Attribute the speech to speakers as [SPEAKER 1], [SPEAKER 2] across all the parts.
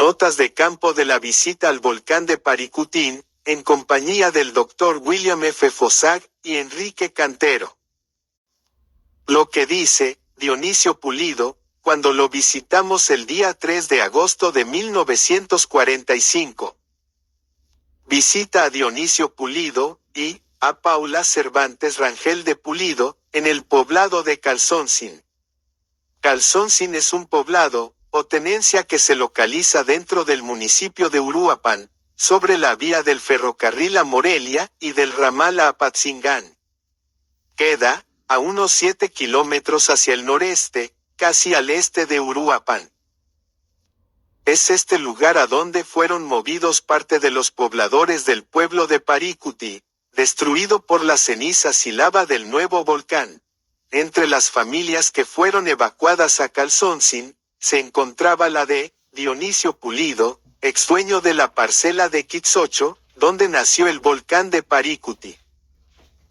[SPEAKER 1] Notas de campo de la visita al volcán de Paricutín, en compañía del Dr. William F. Fossag y Enrique Cantero. Lo que dice Dionisio Pulido, cuando lo visitamos el día 3 de agosto de 1945. Visita a Dionisio Pulido y a Paula Cervantes Rangel de Pulido, en el poblado de Calzoncín. Calzoncín es un poblado o tenencia que se localiza dentro del municipio de Uruapan, sobre la vía del ferrocarril a Morelia y del ramal a Apatzingán. Queda a unos 7 kilómetros hacia el noreste, casi al este de Uruapan. Es este lugar a donde fueron movidos parte de los pobladores del pueblo de Paricuti, destruido por las cenizas y lava del nuevo volcán. Entre las familias que fueron evacuadas a Calzoncín, se encontraba la de Dionisio Pulido, ex dueño de la parcela de Quitzocho, donde nació el volcán de Paricuti.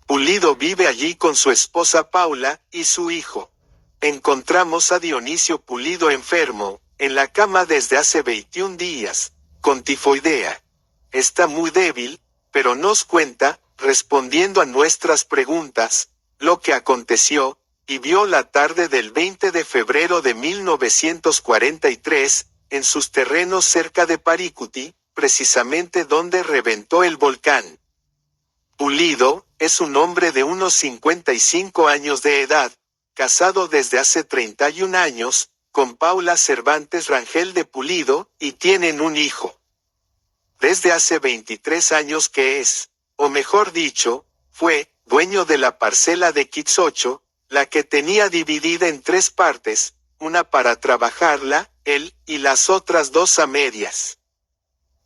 [SPEAKER 1] Pulido vive allí con su esposa Paula y su hijo. Encontramos a Dionisio Pulido enfermo, en la cama desde hace 21 días, con tifoidea. Está muy débil, pero nos cuenta, respondiendo a nuestras preguntas, lo que aconteció, y vio la tarde del 20 de febrero de 1943, en sus terrenos cerca de Paricuti, precisamente donde reventó el volcán. Pulido es un hombre de unos 55 años de edad, casado desde hace 31 años, con Paula Cervantes Rangel de Pulido, y tienen un hijo. Desde hace 23 años que es, o mejor dicho, fue, dueño de la parcela de Quitzocho, la que tenía dividida en 3 partes, una para trabajarla, él, y las otras 2 a medias.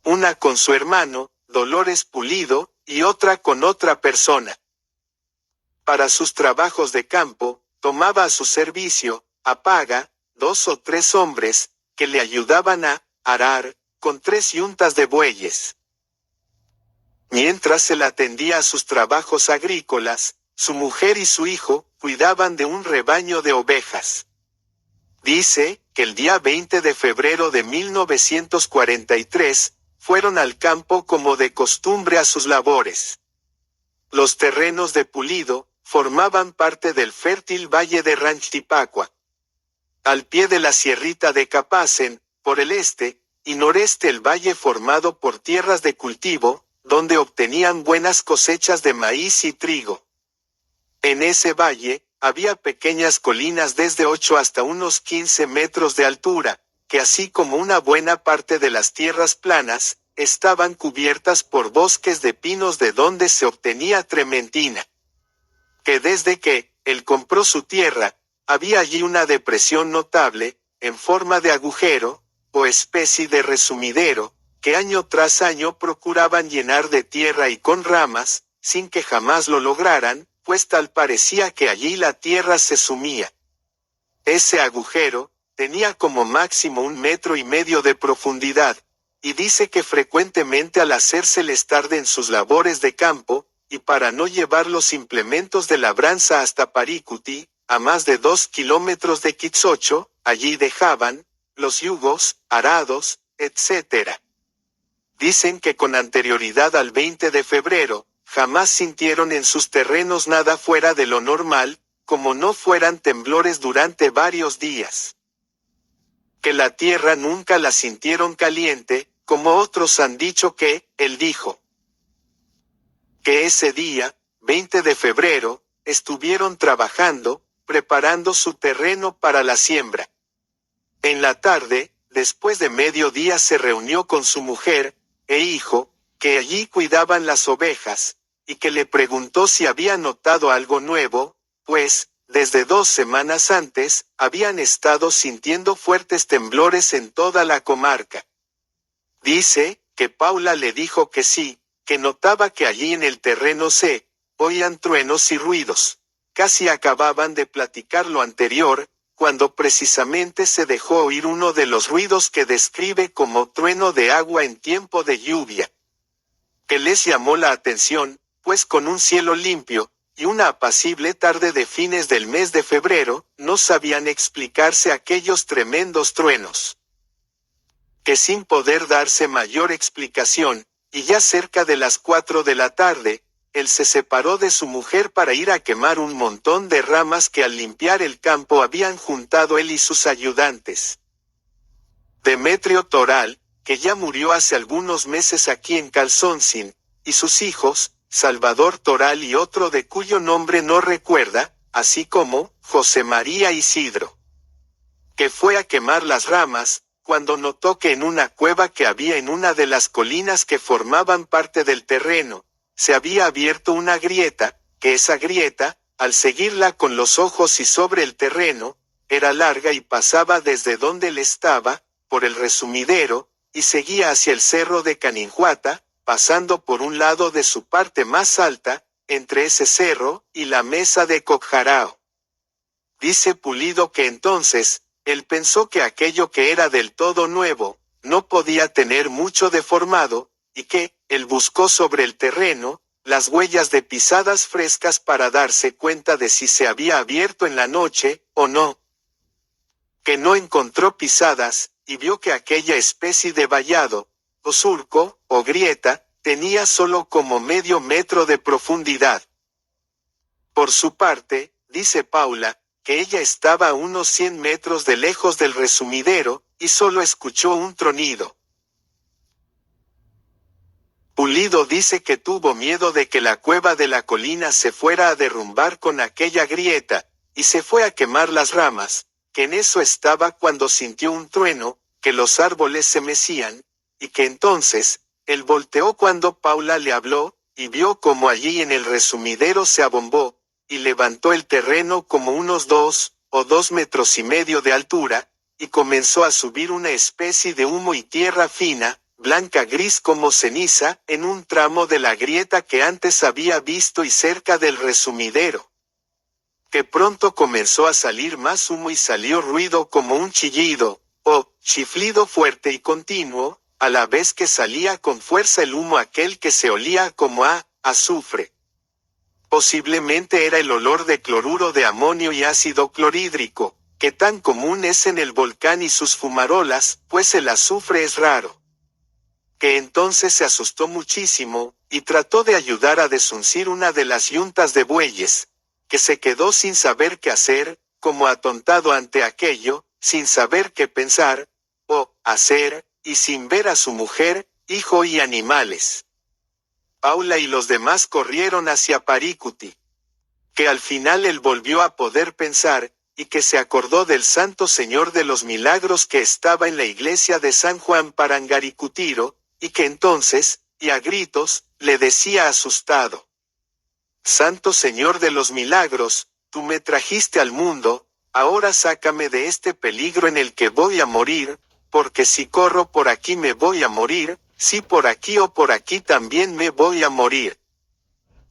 [SPEAKER 1] Una con su hermano, Dolores Pulido, y otra con otra persona. Para sus trabajos de campo, tomaba a su servicio, a paga, 2 o 3 hombres, que le ayudaban a arar, con 3 yuntas de bueyes. Mientras él atendía a sus trabajos agrícolas, su mujer y su hijo cuidaban de un rebaño de ovejas. Dice que el día 20 de febrero de 1943, fueron al campo como de costumbre a sus labores. Los terrenos de Pulido formaban parte del fértil valle de Ranchtipacua. Al pie de la sierrita de Capacen, por el este y noreste el valle formado por tierras de cultivo, donde obtenían buenas cosechas de maíz y trigo. En ese valle, había pequeñas colinas desde 8 hasta unos 15 metros de altura, que así como una buena parte de las tierras planas, estaban cubiertas por bosques de pinos de donde se obtenía trementina. Que desde que él compró su tierra, había allí una depresión notable, en forma de agujero, o especie de resumidero, que año tras año procuraban llenar de tierra y con ramas, sin que jamás lo lograran, pues tal parecía que allí la tierra se sumía. Ese agujero tenía como máximo 1,5 metros de profundidad, y dice que frecuentemente al hacérseles tarde en sus labores de campo, y para no llevar los implementos de labranza hasta Paricuti, a más de 2 kilómetros de Quitzocho, allí dejaban los yugos, arados, etc. Dicen que con anterioridad al 20 de febrero, jamás sintieron en sus terrenos nada fuera de lo normal, como no fueran temblores durante varios días. Que la tierra nunca la sintieron caliente, como otros han dicho que, él dijo. Que ese día, 20 de febrero, estuvieron trabajando, preparando su terreno para la siembra. En la tarde, después de mediodía se reunió con su mujer e hijo, que allí cuidaban las ovejas, y que le preguntó si había notado algo nuevo, pues, desde 2 semanas antes, habían estado sintiendo fuertes temblores en toda la comarca. Dice que Paula le dijo que sí, que notaba que allí en el terreno se oían truenos y ruidos. Casi acababan de platicar lo anterior, cuando precisamente se dejó oír uno de los ruidos que describe como trueno de agua en tiempo de lluvia. Que les llamó la atención, pues con un cielo limpio, y una apacible tarde de fines del mes de febrero, no sabían explicarse aquellos tremendos truenos. que sin poder darse mayor explicación, y ya cerca de las 4 de la tarde, él se separó de su mujer para ir a quemar un montón de ramas que al limpiar el campo habían juntado él y sus ayudantes. Demetrio Toral, que ya murió hace algunos meses aquí en Calzoncin, y sus hijos, Salvador Toral y otro de cuyo nombre no recuerda, así como José María Isidro, que fue a quemar las ramas, cuando notó que en una cueva que había en una de las colinas que formaban parte del terreno, se había abierto una grieta, que esa grieta, al seguirla con los ojos y sobre el terreno, era larga y pasaba desde donde él estaba, por el resumidero, y seguía hacia el cerro de Caninjuata, pasando por un lado de su parte más alta, entre ese cerro y la mesa de Cocjarao. Dice Pulido que entonces, él pensó que aquello que era del todo nuevo, no podía tener mucho deformado, y que, él buscó sobre el terreno, las huellas de pisadas frescas para darse cuenta de si se había abierto en la noche, o no. Que no encontró pisadas, y vio que aquella especie de vallado, o surco, o grieta, tenía solo como medio metro de profundidad. Por su parte, dice Paula, que ella estaba a unos 100 metros de lejos del resumidero, y solo escuchó un tronido. Pulido dice que tuvo miedo de que la cueva de la colina se fuera a derrumbar con aquella grieta, y se fue a quemar las ramas, que en eso estaba cuando sintió un trueno, que los árboles se mecían, y que entonces, él volteó cuando Paula le habló, y vio como allí en el resumidero se abombó, y levantó el terreno como unos 2 o 2,5 metros de altura, y comenzó a subir una especie de humo y tierra fina, blanca gris como ceniza, en un tramo de la grieta que antes había visto y cerca del resumidero. Que pronto comenzó a salir más humo y salió ruido como un chillido, o chiflido fuerte y continuo, a la vez que salía con fuerza el humo aquel que se olía como a azufre. Posiblemente era el olor de cloruro de amonio y ácido clorhídrico, que tan común es en el volcán y sus fumarolas, pues el azufre es raro. Que entonces se asustó muchísimo, y trató de ayudar a desuncir una de las yuntas de bueyes, que se quedó sin saber qué hacer, como atontado ante aquello, sin saber qué pensar, o hacer, y sin ver a su mujer, hijo y animales. Paula y los demás corrieron hacia Parícuti. Que al final él volvió a poder pensar, y que se acordó del Santo Señor de los Milagros que estaba en la iglesia de San Juan Parangaricutiro, y que entonces, y a gritos, le decía asustado: Santo Señor de los Milagros, tú me trajiste al mundo, ahora sácame de este peligro en el que voy a morir, porque si corro por aquí me voy a morir, si por aquí o por aquí también me voy a morir.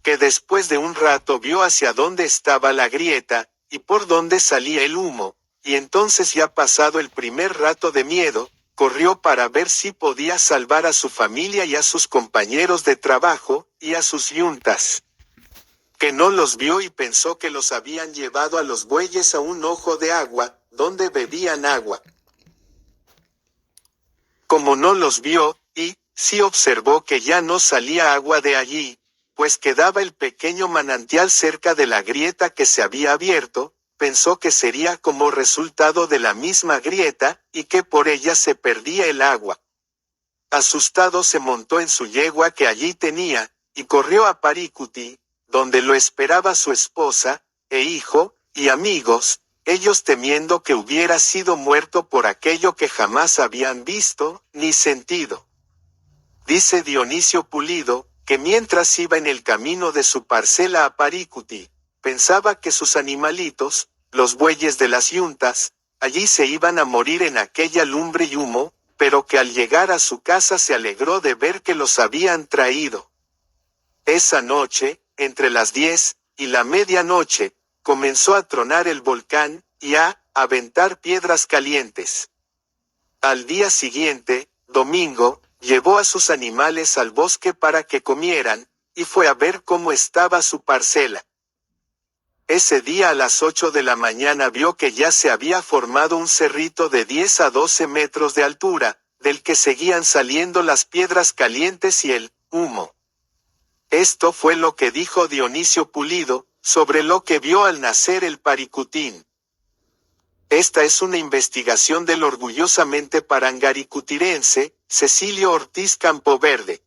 [SPEAKER 1] Que después de un rato vio hacia dónde estaba la grieta, y por dónde salía el humo, y entonces ya pasado el primer rato de miedo, corrió para ver si podía salvar a su familia y a sus compañeros de trabajo, y a sus yuntas. Que no los vio y pensó que los habían llevado a los bueyes a un ojo de agua, donde bebían agua. Como no los vio, y sí observó que ya no salía agua de allí, pues quedaba el pequeño manantial cerca de la grieta que se había abierto, pensó que sería como resultado de la misma grieta, y que por ella se perdía el agua. Asustado se montó en su yegua que allí tenía, y corrió a Parícuti, donde lo esperaba su esposa, e hijo, y amigos, ellos temiendo que hubiera sido muerto por aquello que jamás habían visto, ni sentido. Dice Dionisio Pulido, que mientras iba en el camino de su parcela a Parícuti, pensaba que sus animalitos, los bueyes de las yuntas, allí se iban a morir en aquella lumbre y humo, pero que al llegar a su casa se alegró de ver que los habían traído. Esa noche, entre las 10 y la medianoche, comenzó a tronar el volcán, y a aventar piedras calientes. Al día siguiente, domingo, llevó a sus animales al bosque para que comieran, y fue a ver cómo estaba su parcela. Ese día a las 8 de la mañana vio que ya se había formado un cerrito de 10 a 12 metros de altura, del que seguían saliendo las piedras calientes y el humo. Esto fue lo que dijo Dionisio Pulido, sobre lo que vio al nacer el Paricutín. Esta es una investigación del orgullosamente parangaricutirense, Cecilio Ortiz Campoverde.